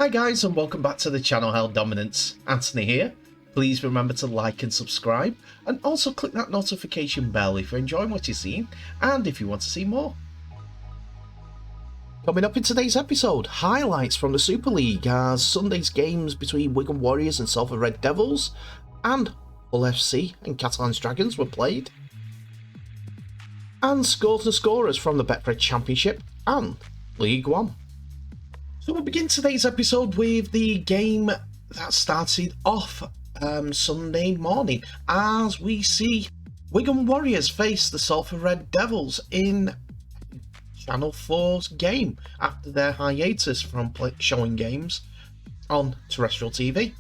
Hi guys, and welcome back to the channel Held Dominance. Anthony here. Please remember to like and subscribe, and also click that notification bell if you're enjoying what you're seeing and if you want to see more. Coming up in today's episode, highlights from the Super League as Sunday's games between Wigan Warriors and Salford Red Devils and Hull FC and Catalans Dragons were played, and scores and scorers from the Betfred Championship and League One. So we'll begin today's episode with the game that started off Sunday morning as we see Wigan Warriors face the Salford Red Devils in Channel 4's game after their hiatus from showing games on terrestrial TV.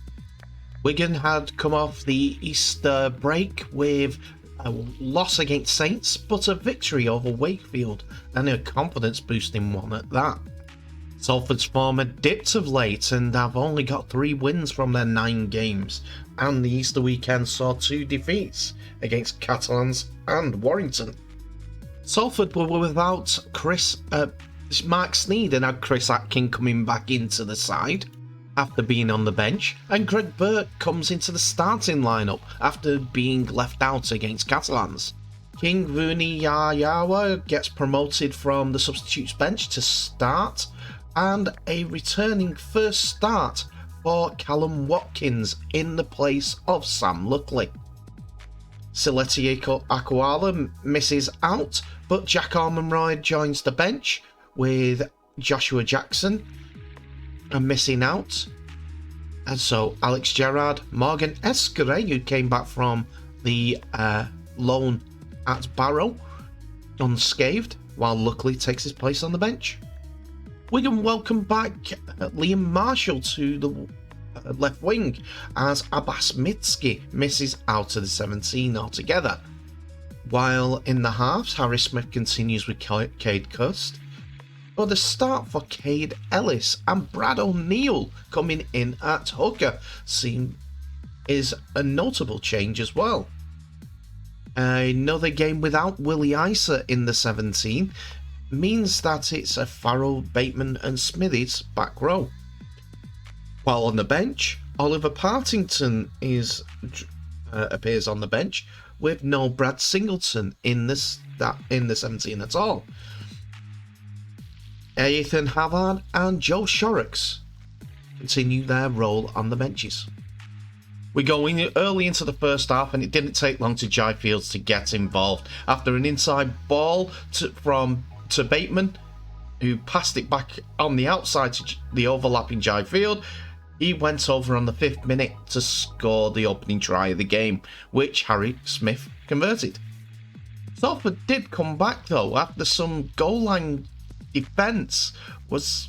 Wigan had come off the Easter break with a loss against Saints, but a victory over Wakefield, and a confidence boosting one at that. Salford's form had dipped of late and have only got 3 wins from their 9 games, and the Easter weekend saw 2 defeats against Catalans and Warrington. Salford were without Mark Sneed and had Chris Atkin coming back into the side after being on the bench, and Greg Burke comes into the starting lineup after being left out against Catalans. King Vuniyayawa gets promoted from the substitutes bench to start, and a returning first start for Callum Watkins in the place of Sam Luckley. Sileti Akwala misses out, but Jack Armonroyd joins the bench with Joshua Jackson missing out. And so Alex Gerrard, Morgan Escare, who came back from the loan at Barrow, unscathed, while Luckley takes his place on the bench. Wigan welcome back Liam Marshall to the left wing as Abbas Mitski misses out of the 17 altogether. While in the halves, Harry Smith continues with Cade Cust. But the start for Cade Ellis and Brad O'Neill coming in at hooker is a notable change as well. Another game without Willie Isa in the 17 means that it's a Farrell, Bateman and Smithies back row. While on the bench, Oliver Partington appears on the bench with no Brad Singleton in the 17 at all. Ethan Havard and Joe Shorrocks continue their role on the benches. We go in early into the first half, and it didn't take long to Jai Fields to get involved after an inside ball to Bateman, who passed it back on the outside to the overlapping Jai Field. He went over on the 5th minute to score the opening try of the game, which Harry Smith converted. Salford did come back though after some goal line defence was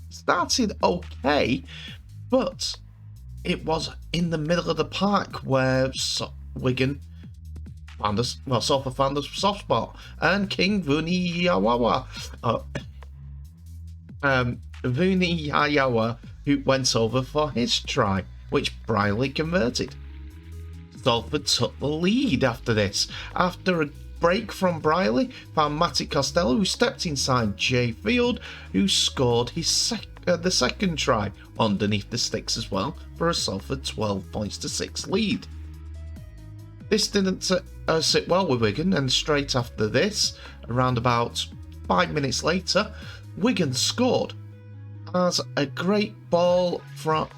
started okay, but it was in the middle of the park where Wigan Salford found a soft spot, and King Vuniyayawa who went over for his try, which Briley converted. Salford took the lead after this. After a break from Briley, found Matty Costello, who stepped inside Jay Field, who scored his the second try underneath the sticks as well for a Salford 12 points to 6 lead. This didn't sit well with Wigan, and straight after this, around about 5 minutes later, Wigan scored as a great ball from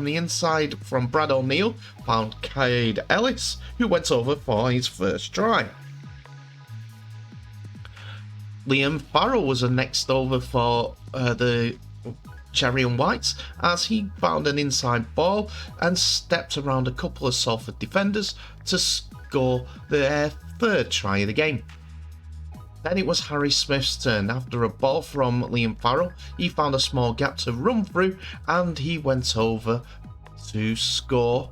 the inside from Brad O'Neill found Cade Ellis, who went over for his first try. Liam Farrell was next over for the Cherry and Whites as he found an inside ball and stepped around a couple of Salford defenders to score their 3rd try of the game. Then it was Harry Smith's turn. After a ball from Liam Farrell, he found a small gap to run through, and he went over to score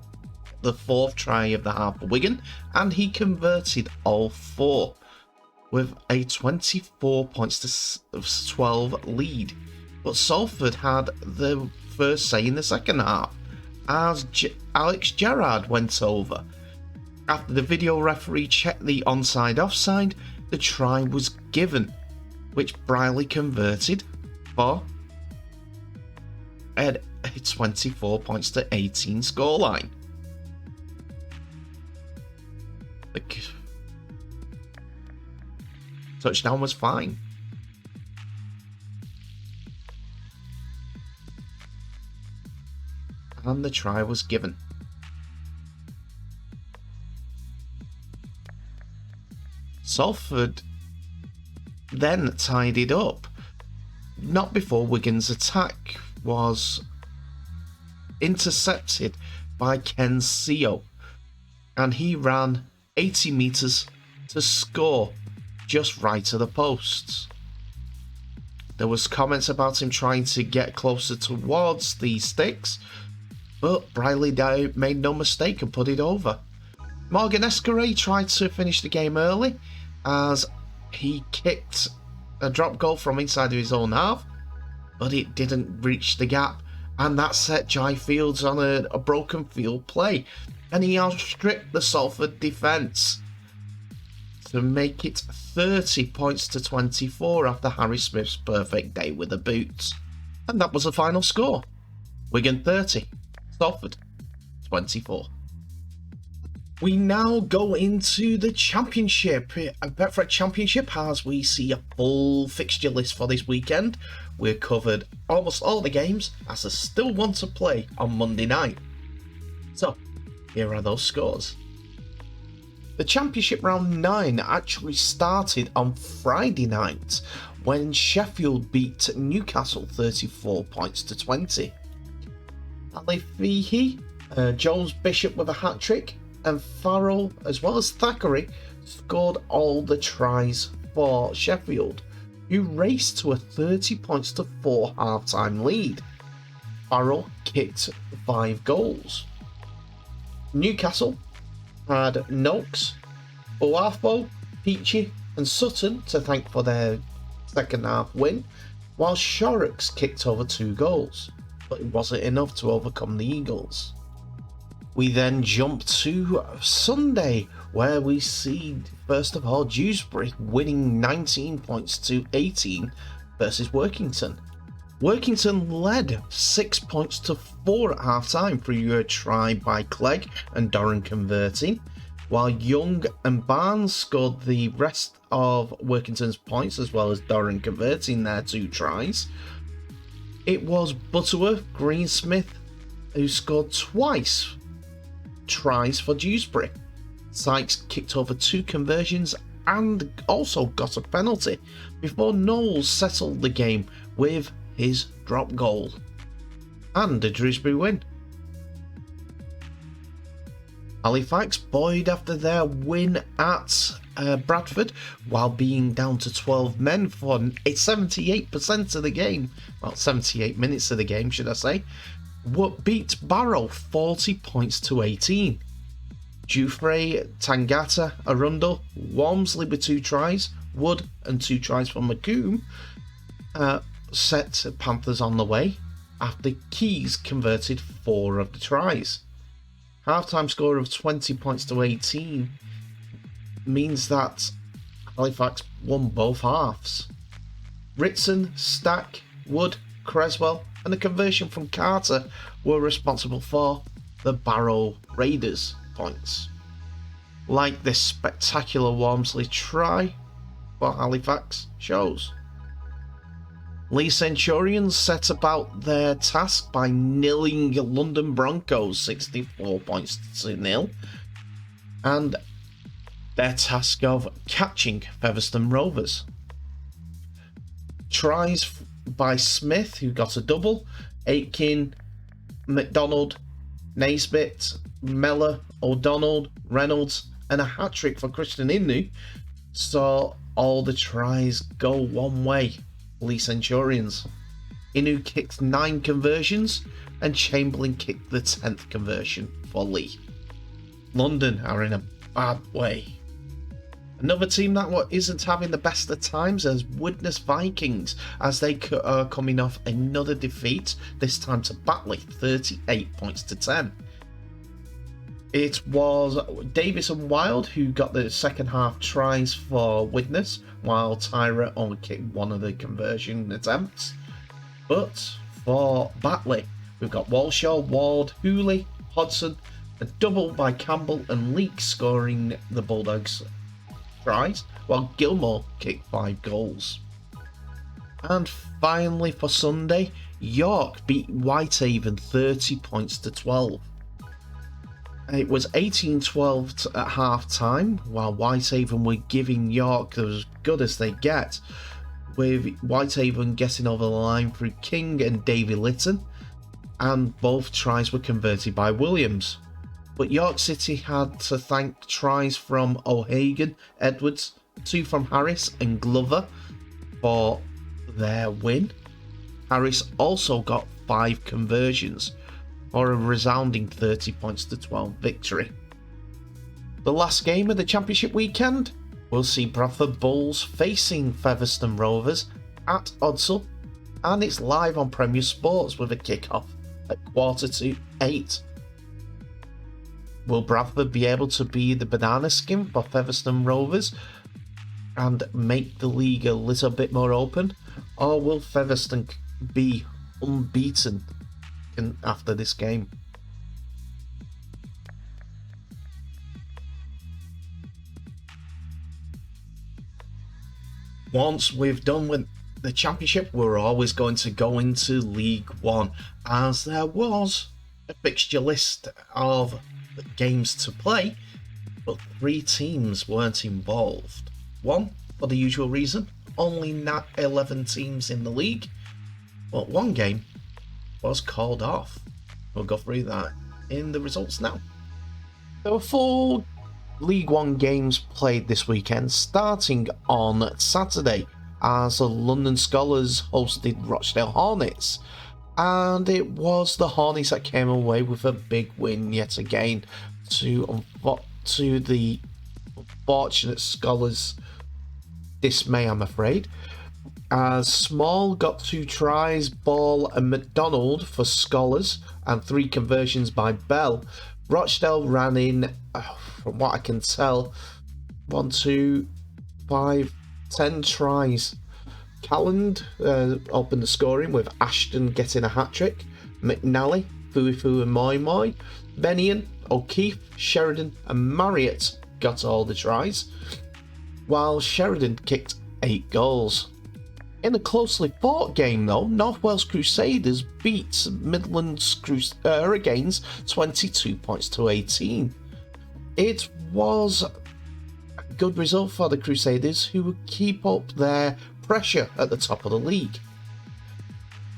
the 4th try of the half for Wigan, and he converted all 4 with a 24 points to 12 lead. But Salford had the first say in the second half as Alex Gerrard went over. After the video referee checked the onside-offside, the try was given, which Briley converted for at a 24 points to 18 scoreline. The touchdown was fine. And the try was given. Salford then tied it up, not before Wigan's attack was intercepted by Ken Seo, and he ran 80 metres to score just right of the posts. There was comments about him trying to get closer towards the sticks, but Briley made no mistake and put it over. Morgan Escaray tried to finish the game early as he kicked a drop goal from inside of his own half, but it didn't reach the gap, and that set Jai Fields on a broken field play, and he outstripped the Salford defence to make it 30 points to 24 after Harry Smith's perfect day with the boots. And that was the final score. Wigan 30, Salford 24. We now go into the Championship, Betfred Championship, as we see a full fixture list for this weekend. We've covered almost all the games, as there's still one to play on Monday night. So, here are those scores. The Championship round 9 actually started on Friday night, when Sheffield beat Newcastle 34 points to 20. Ali Fihi, Jones Bishop with a hat-trick, and Farrell, as well as Thackeray, scored all the tries for Sheffield, who raced to a 30 points to 4 half-time lead. Farrell kicked 5 goals. Newcastle had Noakes, Oafo, Peachy and Sutton to thank for their second half win, while Shorrocks kicked over 2 goals, but it wasn't enough to overcome the Eagles. We then jump to Sunday, where we see, first of all, Dewsbury winning 19 points to 18 versus Workington. Workington led 6 points to 4 at half-time through a try by Clegg and Doran converting, while Young and Barnes scored the rest of Workington's points, as well as Doran converting their 2 tries. It was Butterworth, Greensmith, who scored twice tries for Dewsbury. Sykes kicked over 2 conversions and also got a penalty before Knowles settled the game with his drop goal and a Dewsbury win. Halifax buoyed after their win at Bradford while being down to 12 men for 78% of the game, well 78 minutes of the game should I say, beat Barrow 40 points to 18. Dufresne, Tangata, Arundel, Walmsley with 2 tries, Wood and 2 tries from McComb set Panthers on the way after Keys converted 4 of the tries. Half-time score of 20 points to 18 means that Halifax won both halves. Ritson, Stack, Wood, Creswell and a conversion from Carter were responsible for the Barrow Raiders points. Like this spectacular Walmsley try for Halifax shows. Lee Centurions set about their task by nilling London Broncos 64 points to 0, and their task of catching Featherstone Rovers. Tries by Smith, who got a double, Aitken, McDonald, Naisbitt, Mellor, O'Donnell, Reynolds, and a hat-trick for Christian Inu saw all the tries go one way. Lee Centurions. Inu kicked 9 conversions and Chamberlain kicked the 10th conversion for Lee. London are in a bad way. Another team that isn't having the best of times is Widnes Vikings, as they are coming off another defeat, this time to Batley, 38 points to 10. It was Davis and Wild who got the second half tries for Widnes, while Tyra only kicked 1 of the conversion attempts. But for Batley. We've got Walshaw, Ward, Hooley, Hodson, a double by Campbell and Leake scoring the Bulldogs tries, while Gilmore kicked 5 goals. And finally for Sunday, York beat Whitehaven 30 points to 12. It was 18-12 at half time, while Whitehaven were giving York as good as they get, with Whitehaven getting over the line through King and Davy Litton, and both tries were converted by Williams. But York City had to thank tries from O'Hagan, Edwards, 2 from Harris and Glover for their win. Harris also got 5 conversions for a resounding 30 points to 12 victory. The last game of the Championship weekend will see Bradford Bulls facing Featherstone Rovers at Odsal, and it's live on Premier Sports with a kick-off at 7:45. Will Bradford be able to be the banana skin for Featherstone Rovers and make the league a little bit more open, or will Featherstone be unbeaten after this game? Once we've done with the Championship, we're always going to go into League One, as there was a fixture list of games to play, but 3 teams weren't involved. One, for the usual reason, only 11 teams in the league, but one game was called off. We'll go through that in the results now. There were 4 League One games played this weekend, starting on Saturday, as the London Scholars hosted Rochdale Hornets, and it was the Hornets that came away with a big win yet again to the unfortunate Scholars' dismay, I'm afraid, as Small got 2 tries, Ball and McDonald for Scholars, and 3 conversions by Bell. Rochdale ran in, from what I can tell, 1, 2, 5, 10 tries. Calland opened the scoring with Ashton getting a hat-trick, McNally, Fuifu and Moi Moi, Benian, O'Keefe, Sheridan and Marriott got all the tries, while Sheridan kicked 8 goals. In a closely fought game though, North Wales Crusaders beat Midlands Hurricanes 22 points to 18. It was a good result for the Crusaders, who would keep up their pressure at the top of the league.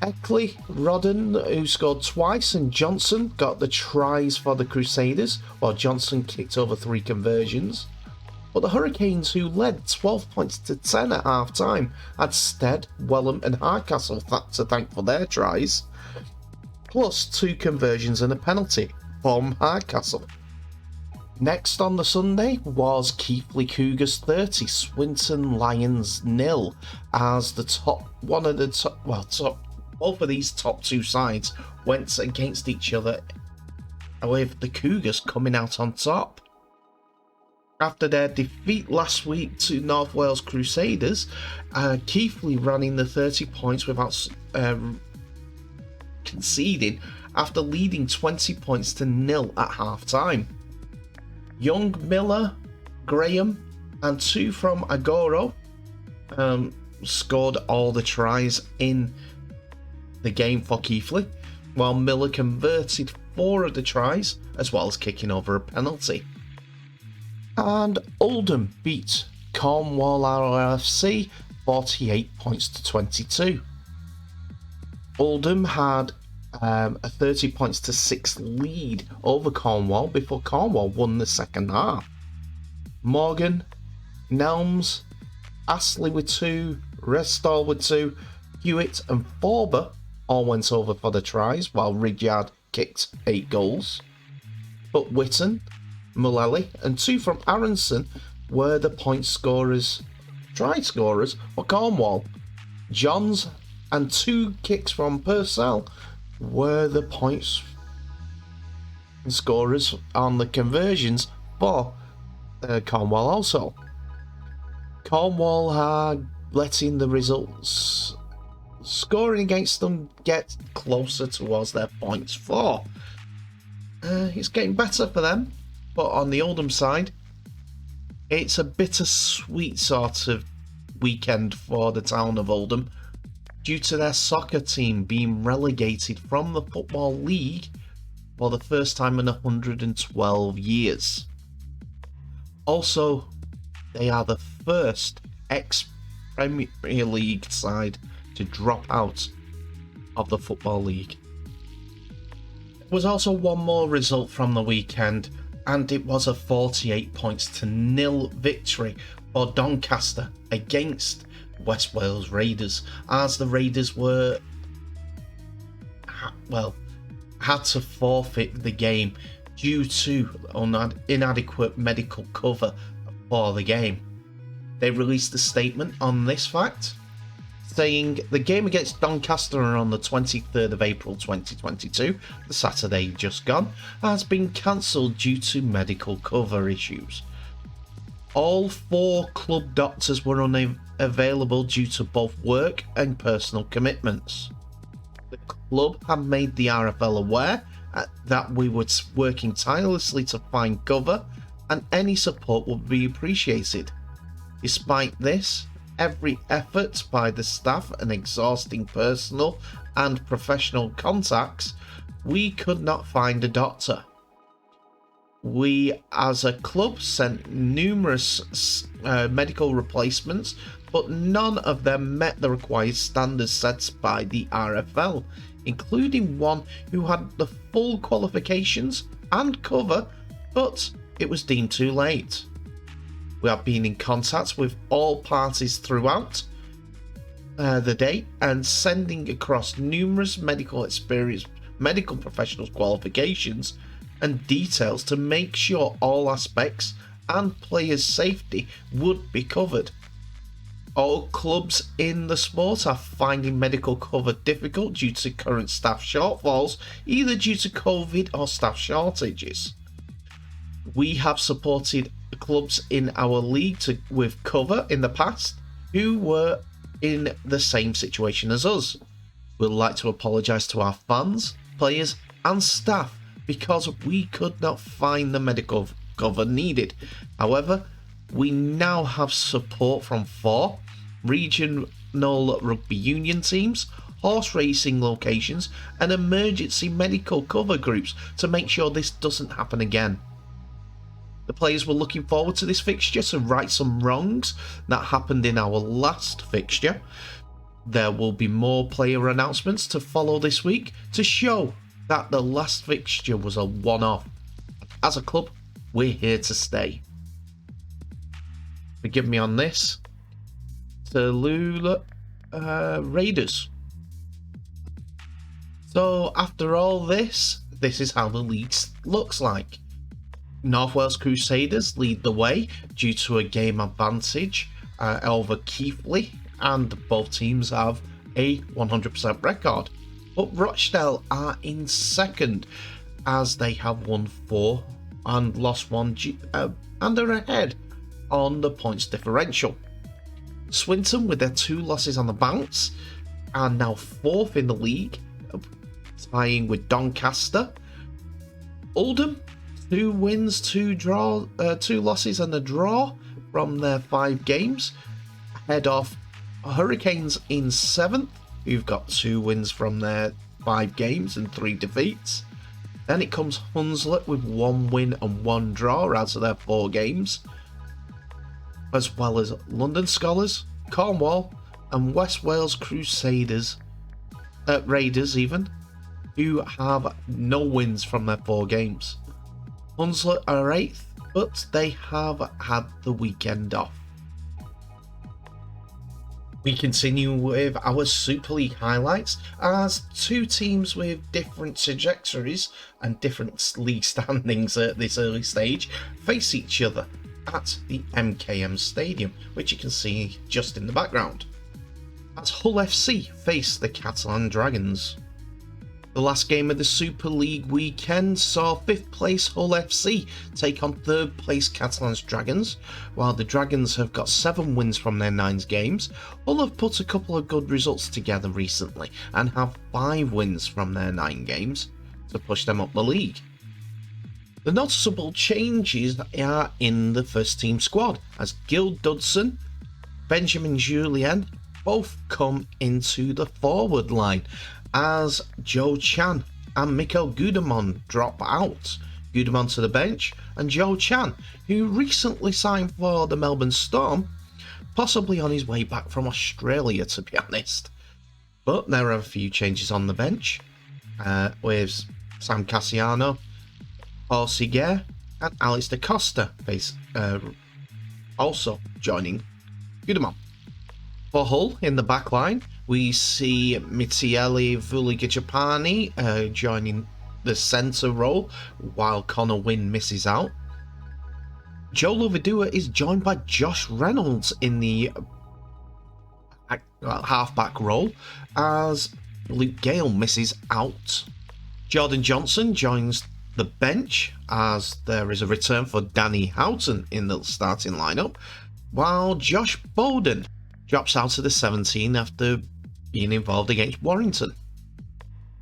Eckley, Rodden, who scored twice, and Johnson got the tries for the Crusaders, while Johnson kicked over 3 conversions. But the Hurricanes, who led 12 points to 10 at half time, had Stead, Wellham and Hardcastle to thank for their tries, plus 2 conversions and a penalty from Hardcastle. Next on the Sunday was Keighley Cougars 30, Swinton Lions 0, as both of these top 2 sides went against each other, with the Cougars coming out on top. After their defeat last week to North Wales Crusaders, Keighley ran in the 30 points without conceding, after leading 20 points to 0 at half time. Young, Miller, Graham and 2 from Agoro scored all the tries in the game for Keighley, while Miller converted 4 of the tries, as well as kicking over a penalty. And Oldham beat Cornwall RFC 48 points to 22. Oldham had a 30 points to 6 lead over Cornwall before Cornwall won the second half. Morgan, Nelms, Astley with 2, Restall with 2, Hewitt and Forber all went over for the tries, while Ridyard kicked 8 goals. But Witten, Mullally and 2 from Aronson were the try scorers for Cornwall. Johns and 2 kicks from Purcell were the points scorers on the conversions for Cornwall also. Cornwall had letting the results scoring against them gets closer towards their points for. It's getting better for them, but on the Oldham side, it's a bittersweet sort of weekend for the town of Oldham due to their soccer team being relegated from the Football League for the first time in 112 years. Also, they are the first ex-Premier League side to drop out of the Football League. There was also one more result from the weekend, and it was a 48 points to 0 victory for Doncaster against West Wales Raiders, as the Raiders had to forfeit the game due to inadequate medical cover for the game. They released a statement on this fact, saying the game against Doncaster on the 23rd of April 2022, the Saturday just gone, has been cancelled due to medical cover issues. All 4 club doctors were unavailable due to both work and personal commitments. The club had made the RFL aware that we were working tirelessly to find cover and any support would be appreciated. Despite this, every effort by the staff and exhausting personal and professional contacts, we could not find a doctor. We as a club sent numerous medical replacements, but none of them met the required standards set by the RFL, including one who had the full qualifications and cover, but it was deemed too late. We have been in contact with all parties throughout the day and sending across numerous medical professionals' qualifications and details to make sure all aspects and players' safety would be covered. All clubs in the sport are finding medical cover difficult due to current staff shortfalls, either due to COVID or staff shortages. We have supported clubs in our league with cover in the past who were in the same situation as us. We'd like to apologise to our fans, players and staff because we could not find the medical cover needed. However, we now have support from 4 regional rugby union teams, horse racing locations and emergency medical cover groups to make sure this doesn't happen again. The players were looking forward to this fixture to right some wrongs that happened in our last fixture. There will be more player announcements to follow this week to show that the last fixture was a one-off. As a club, we're here to stay. Forgive me on this. Tallulah Raiders. So after all this is how the league looks like. North Wales Crusaders lead the way due to a game advantage over Keighley, and both teams have a 100% record. But Rochdale are in second as they have won 4 and lost 1 and are ahead on the points differential. Swinton, with their 2 losses on the bounce, are now 4th in the league, tying with Doncaster. Oldham, 2 wins, 2 losses and a draw from their 5 games, ahead of Hurricanes in 7th, who've got 2 wins from their 5 games and 3 defeats. Then it comes Hunslet with 1 win and 1 draw out of their 4 games, as well as London Scholars, Cornwall and West Wales Crusaders, Raiders even, who have no wins from their 4 games. Hunslet are 8th, but they have had the weekend off. We continue with our Super League highlights as 2 teams with different trajectories and different league standings at this early stage face each other at the MKM Stadium, which you can see just in the background, as Hull FC face the Catalan Dragons. The last game of the Super League weekend saw 5th place Hull FC take on 3rd place Catalans Dragons. While the Dragons have got 7 wins from their 9 games, Hull have put a couple of good results together recently and have 5 wins from their 9 games to push them up the league. The noticeable changes are in the first team squad, as Gil Dudson, Benjamin Julien both come into the forward line, as Joe Chan and Mikkel Gudemon drop out. Gudemon to the bench, and Joe Chan, who recently signed for the Melbourne Storm, possibly on his way back from Australia, to be honest. But there are a few changes on the bench, with Sam Cassiano, Paul Seguer, and Alex da Costa also joining Gudemon. For Hull in the back line, we see Mitieli Vuligijapani joining the centre role while Connor Wynn misses out. Joe Lovidua is joined by Josh Reynolds in the half-back role as Luke Gale misses out. Jordan Johnson joins the bench as there is a return for Danny Houghton in the starting lineup, while Josh Bowden drops out of the 17 after being involved against Warrington.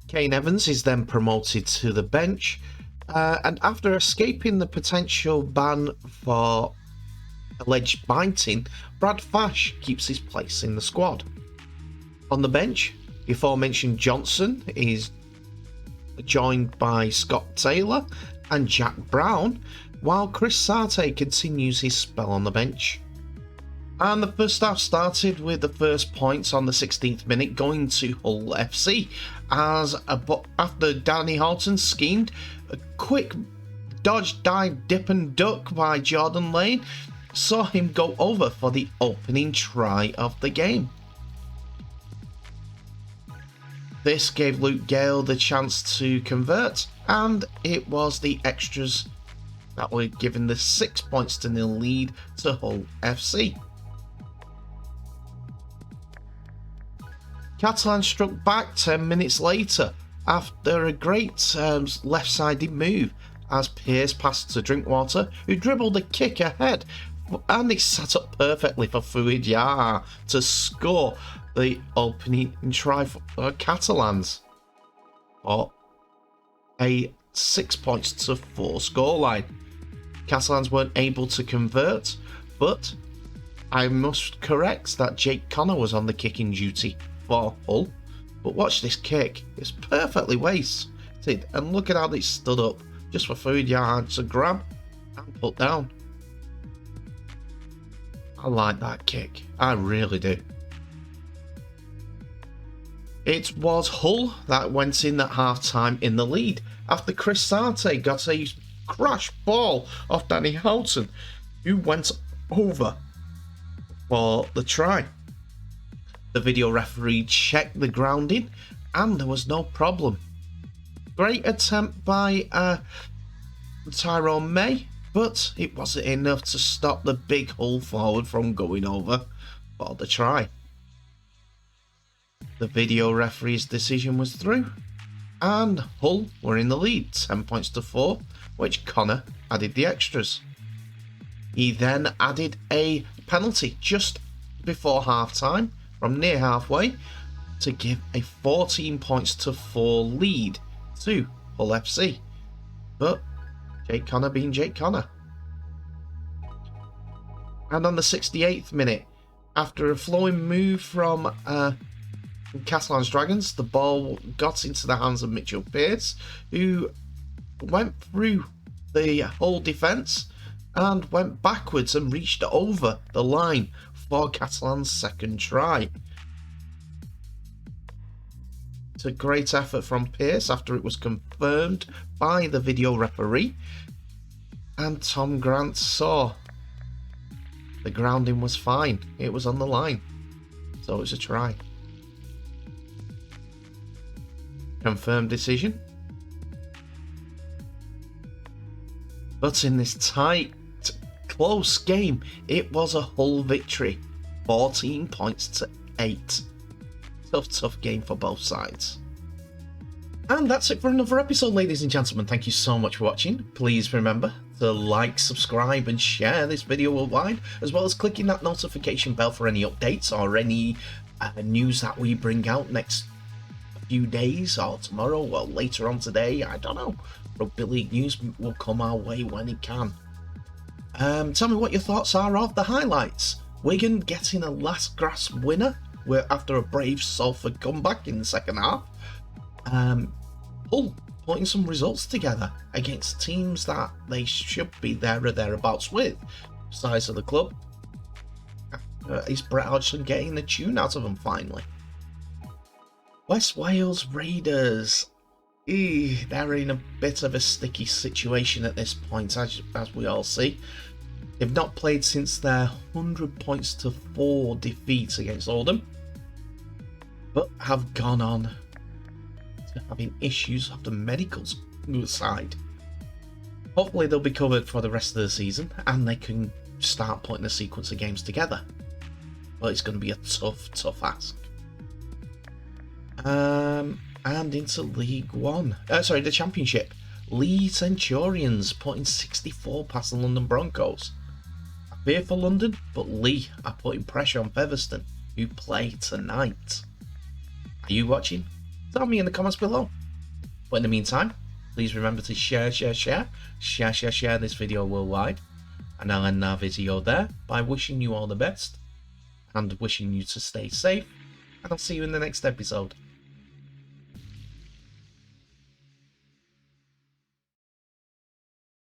Kane Evans is then promoted to the bench, and after escaping the potential ban for alleged biting, Brad Fash keeps his place in the squad. On the bench, the aforementioned Johnson is joined by Scott Taylor and Jack Brown, while Chris Sarte continues his spell on the bench. And the first half started with the first points on the 16th minute going to Hull FC, as after Danny Houghton schemed a quick dodge, dive, dip and duck by Jordan Lane, saw him go over for the opening try of the game. This gave Luke Gale the chance to convert, and it was the extras that were given the 6-0 lead to Hull FC. Catalans struck back 10 minutes later after a great left-sided move as Pearce passed to Drinkwater, who dribbled a kick ahead, and it set up perfectly for Fouad Yaha to score the opening try for Catalans for a 6-4 scoreline. Catalans weren't able to convert, but I must correct that Jake Connor was on the kicking duty for Hull. But watch this kick, it's perfectly wasted, and look at how it stood up just for Fouad Yaha to grab and put down. I like that kick, I really do. It was Hull that went in at half-time in the lead after Chris Sarte got a crash ball off Danny Houghton, who went over for the try. The video referee checked the grounding and there was no problem. Great attempt by Tyrone May, but it wasn't enough to stop the big Hull forward from going over for the try. The video referee's decision was through, and Hull were in the lead, 10-4, which Connor added the extras. He then added a penalty just before half-time, from near halfway, to give a 14-4 lead to Hull FC. But Jake Connor being Jake Connor. And on the 68th minute, after a flowing move from Catalans Dragons, the ball got into the hands of Mitchell Pearce, who went through the Hull defence and went backwards and reached over the line for Catalans' second try. It's a great effort from Pearce after it was confirmed by the video referee, and Tom Grant saw the grounding was fine, it was on the line, so it was a try. Confirmed decision. But in this tight, close game, it was a Hull victory, 14-8. Tough game for both sides. And that's it for another episode, ladies and gentlemen. Thank you so much for watching. Please remember to like, subscribe and share this video worldwide, as well as clicking that notification bell for any updates or any news that we bring out next few days or tomorrow or later on today. I don't know. Rugby League news will come our way when it can. Tell me what your thoughts are of the highlights. Wigan getting a last gasp winner after a brave Salford comeback in the second half. Hull putting some results together against teams that they should be there or thereabouts with. Size of the club. Is Brett Hodgson getting the tune out of them finally? West Wales Raiders. They're in a bit of a sticky situation at this point, as we all see. They've not played since their 100-4 defeat against Oldham, but have gone on to having issues after medicals side. Hopefully they'll be covered for the rest of the season and they can start putting a sequence of games together. But it's going to be a tough ask. And into League One. The Championship. Lee Centurions putting 64 past the London Broncos. I fear for London, but Lee are putting pressure on Featherstone, who play tonight. Are you watching? Tell me in the comments below. But in the meantime, please remember to share this video worldwide. And I'll end our video there by wishing you all the best and wishing you to stay safe. And I'll see you in the next episode.